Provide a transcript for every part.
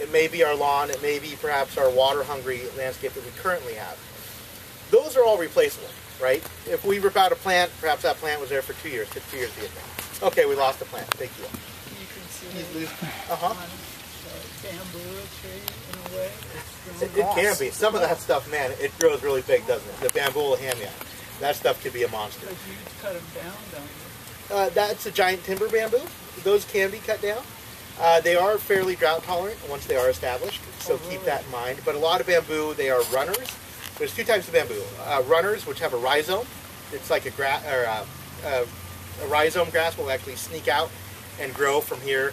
it may be our lawn, it may be perhaps our water-hungry landscape that we currently have. Those are all replaceable, right? If we rip out a plant, perhaps that plant was there for 2 years, took 2 years to get there. Okay, we lost a plant, big deal. You consider He's losing. on bamboo a tree in a way? It can be. Some of that stuff, man, it grows really big, doesn't it? The bamboo hamia. That stuff could be a monster. Because you cut them down, don't you? That's a giant timber bamboo. Those can be cut down. They are fairly drought tolerant once they are established, so keep that in mind. But a lot of bamboo, they are runners. There's two types of bamboo. Runners, which have a rhizome. It's like a rhizome grass will actually sneak out and grow from here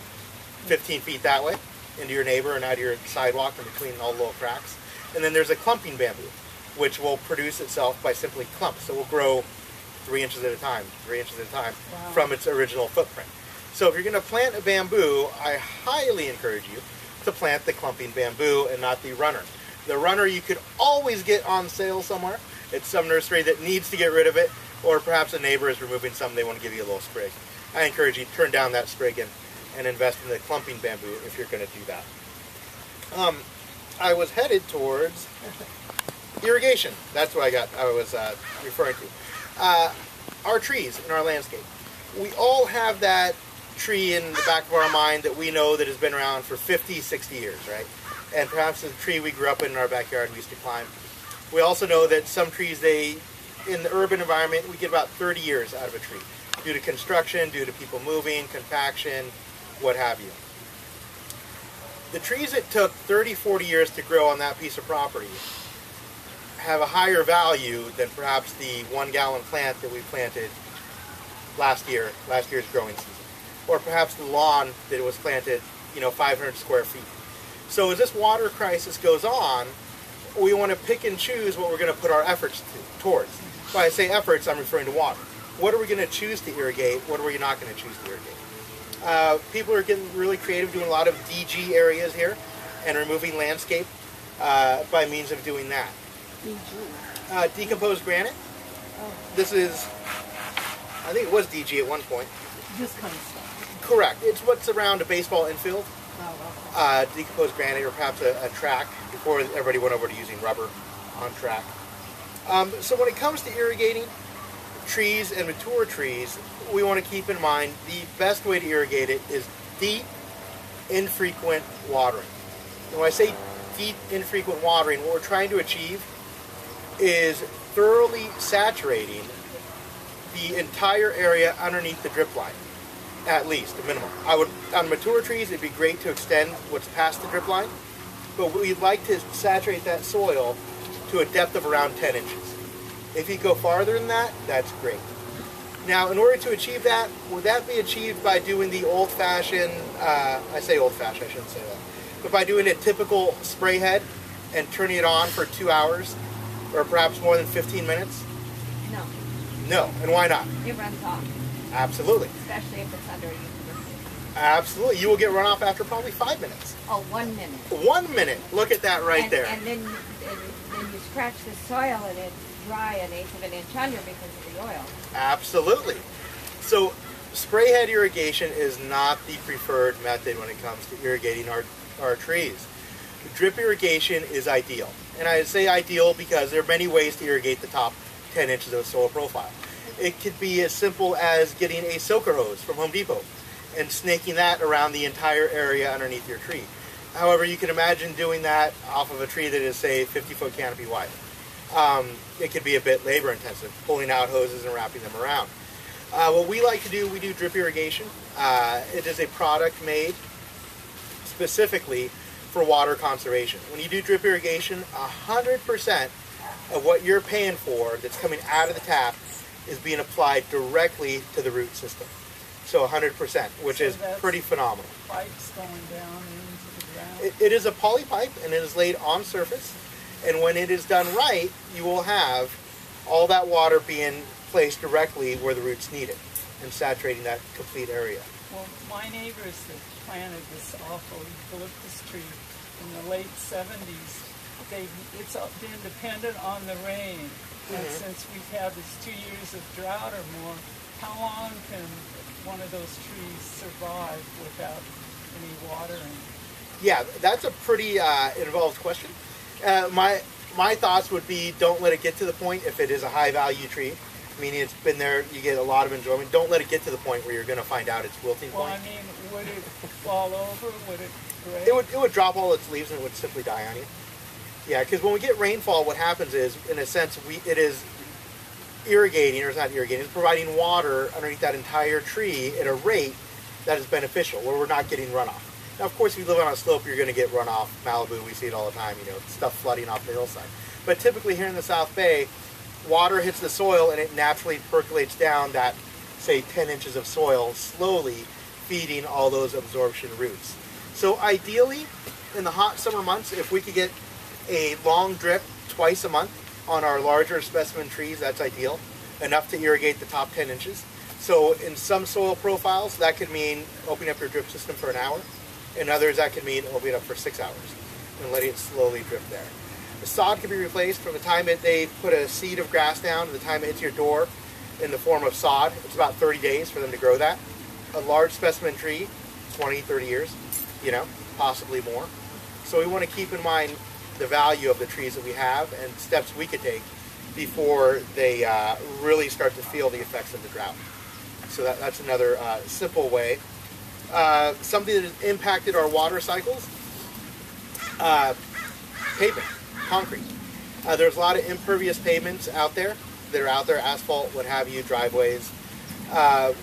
15 feet that way into your neighbor and out of your sidewalk and between all the little cracks. And then there's a clumping bamboo, which will produce itself by simply clumps. So it will grow 3 inches at a time, 3 inches at a time from its original footprint. So if you're going to plant a bamboo, I highly encourage you to plant the clumping bamboo and not the runner. The runner you could always get on sale somewhere. It's some nursery that needs to get rid of it, or perhaps a neighbor is removing some, they want to give you a little sprig. I encourage you to turn down that sprig and invest in the clumping bamboo if you're going to do that. I was headed towards irrigation. That's what I was referring to. Our trees in our landscape. We all have that tree in the back of our mind that we know that has been around for 50, 60 years, right? And perhaps the tree we grew up in our backyard we used to climb. We also know that some trees, in the urban environment, we get about 30 years out of a tree due to construction, due to people moving, compaction, what have you. The trees that took 30, 40 years to grow on that piece of property have a higher value than perhaps the 1 gallon plant that we planted last year's growing season. Or perhaps the lawn that was planted, 500 square feet. So as this water crisis goes on, we want to pick and choose what we're going to put our efforts towards. When I say efforts, I'm referring to water. What are we going to choose to irrigate? What are we not going to choose to irrigate? People are getting really creative, doing a lot of DG areas here and removing landscape by means of doing that. DG? Decomposed granite. Oh. This is, I think it was DG at one point. This kind of stuff. Correct. It's what's around a baseball infield. Oh, okay. Decomposed granite, or perhaps a track, before everybody went over to using rubber on track. So when it comes to irrigating trees and mature trees, we want to keep in mind the best way to irrigate it is deep, infrequent watering. And when I say deep, infrequent watering, what we're trying to achieve is thoroughly saturating the entire area underneath the drip line. At least, a minimum. On mature trees, it'd be great to extend what's past the drip line, but we'd like to saturate that soil to a depth of around 10 inches. If you go farther than that, that's great. Now, in order to achieve that, would that be achieved by doing the old-fashioned, I say old-fashioned, I shouldn't say that, but by doing a typical spray head and turning it on for 2 hours, or perhaps more than 15 minutes? No. No, and why not? It runs off. Absolutely. Especially if it's under a university. Absolutely. You will get runoff after probably 5 minutes. Oh, 1 minute. 1 minute. Look at that right there. And then you scratch the soil and it's dry an eighth of an inch under because of the oil. Absolutely. So spray head irrigation is not the preferred method when it comes to irrigating our trees. Drip irrigation is ideal. And I say ideal because there are many ways to irrigate the top 10 inches of the soil profile. It could be as simple as getting a soaker hose from Home Depot and snaking that around the entire area underneath your tree. However, you can imagine doing that off of a tree that is, say, 50-foot canopy wide. It could be a bit labor intensive, pulling out hoses and wrapping them around. What we like to do, we do drip irrigation. It is a product made specifically for water conservation. When you do drip irrigation, 100% of what you're paying for that's coming out of the tap is being applied directly to the root system. So 100%, which is pretty phenomenal. Pipes going down into the ground? It is a poly pipe, and it is laid on surface. And when it is done right, you will have all that water being placed directly where the roots need it and saturating that complete area. Well, my neighbors that planted this awful eucalyptus tree in the late 70s, it's been dependent on the rain. And since we've had these 2 years of drought or more, how long can one of those trees survive without any watering? Yeah, that's a pretty involved question. My thoughts would be, don't let it get to the point if it is a high value tree, meaning it's been there, you get a lot of enjoyment. Don't let it get to the point where you're going to find out its wilting Well, point. I mean, would it fall over? Would it break? It would drop all its leaves and it would simply die on you. Yeah, because when we get rainfall, what happens is, in a sense, it is irrigating, or it's not irrigating, it's providing water underneath that entire tree at a rate that is beneficial, where we're not getting runoff. Now, of course, if you live on a slope, you're going to get runoff. Malibu, we see it all the time, stuff flooding off the hillside. But typically here in the South Bay, water hits the soil and it naturally percolates down that, say, 10 inches of soil, slowly feeding all those absorption roots. So ideally, in the hot summer months, if we could get a long drip twice a month on our larger specimen trees, that's ideal, enough to irrigate the top 10 inches. So in some soil profiles, that could mean opening up your drip system for an hour. In others, that could mean opening it up for 6 hours and letting it slowly drip there. The sod can be replaced from the time they put a seed of grass down to the time it hits your door in the form of sod. It's about 30 days for them to grow that. A large specimen tree, 20, 30 years, possibly more. So we want to keep in mind the value of the trees that we have and steps we could take before they really start to feel the effects of the drought. So that's another simple way. Something that has impacted our water cycles, pavement, concrete. There's a lot of impervious pavements out there that are out there, asphalt, what have you, driveways.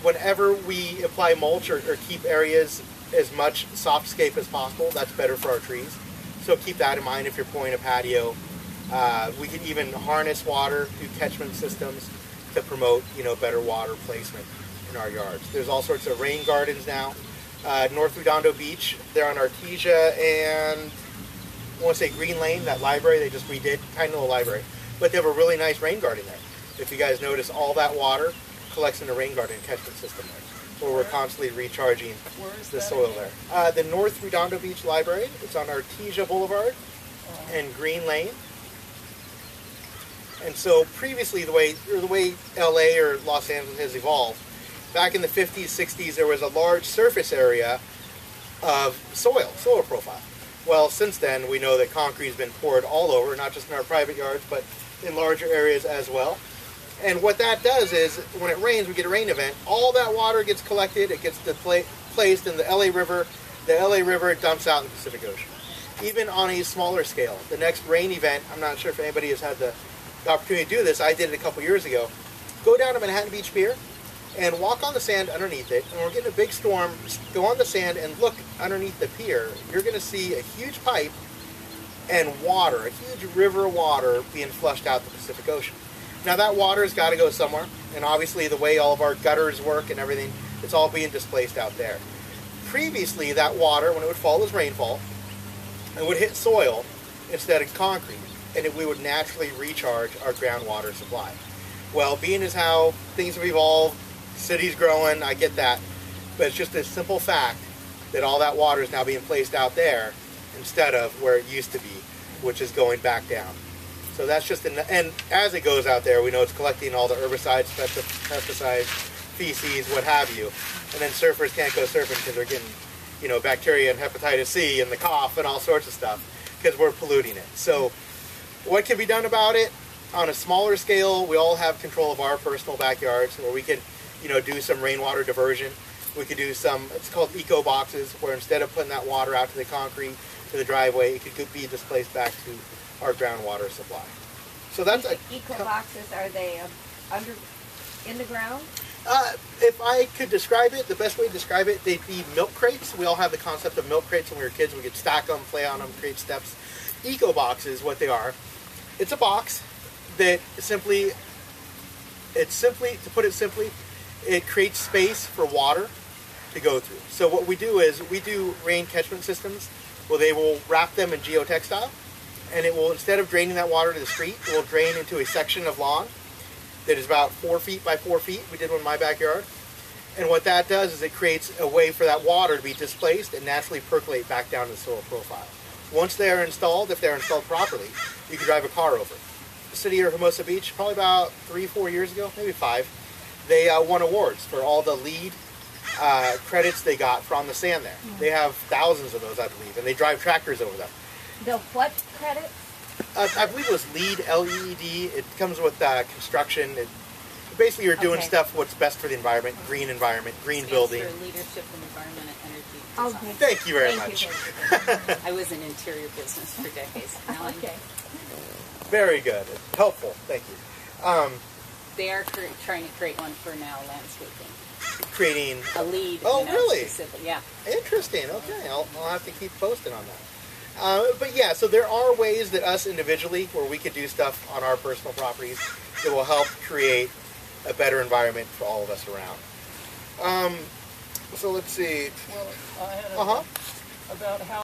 Whenever we apply mulch or keep areas as much softscape as possible, that's better for our trees. So keep that in mind if you're pouring a patio. We can even harness water through catchment systems to promote, better water placement in our yards. There's all sorts of rain gardens now. North Redondo Beach, they're on Artesia and I want to say Green Lane, that library they just redid, tiny little library. But they have a really nice rain garden there. If you guys notice, all that water collects in the rain garden catchment system there, where we're constantly recharging the soil there. The North Redondo Beach Library, it's on Artesia Boulevard and Green Lane. And so previously, the way LA or Los Angeles has evolved, back in the 50s, 60s, there was a large surface area of soil profile. Well, since then, we know that concrete has been poured all over, not just in our private yards, but in larger areas as well. And what that does is, when it rains, we get a rain event, all that water gets collected, it gets placed in the LA River. The LA River dumps out in the Pacific Ocean. Even on a smaller scale, the next rain event, I'm not sure if anybody has had the opportunity to do this, I did it a couple years ago. Go down to Manhattan Beach Pier and walk on the sand underneath it, and we're getting a big storm, go on the sand and look underneath the pier. You're going to see a huge pipe and water, a huge river of water being flushed out the Pacific Ocean. Now that water's got to go somewhere, and obviously the way all of our gutters work and everything, it's all being displaced out there. Previously, that water, when it would fall as rainfall, it would hit soil instead of concrete, and we would naturally recharge our groundwater supply. Well, being as how things have evolved, cities growing, I get that, but it's just a simple fact that all that water is now being placed out there instead of where it used to be, which is going back down. So that's just, and as it goes out there, we know it's collecting all the herbicides, pesticides, feces, what have you, and then surfers can't go surfing because they're getting, bacteria and hepatitis C and the cough and all sorts of stuff because we're polluting it. So what can be done about it? On a smaller scale, we all have control of our personal backyards where we can do some rainwater diversion. We could do some, it's called eco boxes, where instead of putting that water out to the concrete, to the driveway, it could be displaced back to our groundwater supply. So that's eco boxes. Are they in the ground? If I could describe it, the best way to describe it, they'd be milk crates. We all have the concept of milk crates when we were kids. We could stack them, play on them, create steps. Eco boxes, what they are, it's a box that simply, to put it simply, it creates space for water to go through. So what we do is we do rain catchment systems where they will wrap them in geotextile, and it will, instead of draining that water to the street, it will drain into a section of lawn that is about 4 feet by 4 feet. We did one in my backyard. And what that does is it creates a way for that water to be displaced and naturally percolate back down to the soil profile. Once they are installed, if they're installed properly, you can drive a car over. The city of Hermosa Beach, probably about 3-4 years ago, maybe 5, they won awards for all the LEED credits they got from the sand there. They have thousands of those, I believe, and they drive tractors over them. The what credit? I believe it was LEED, L-E-E-D. It comes with construction. Basically, you're doing Okay. stuff what's best for the environment, green Stands building. for Leadership in Environment and Energy Design. Okay. Thank you very Thank much. thank you. I was in interior business for decades. Now I'm- Okay. Very good. Helpful. Thank you. They are trying to create one for now landscaping. Creating. A lead. Oh, really? Specific. Yeah. Interesting. Okay, I'll have to keep posting on that. But yeah, so there are ways that us individually, where we could do stuff on our personal properties that will help create a better environment for all of us around. So let's see. Well, I had Uh-huh. about how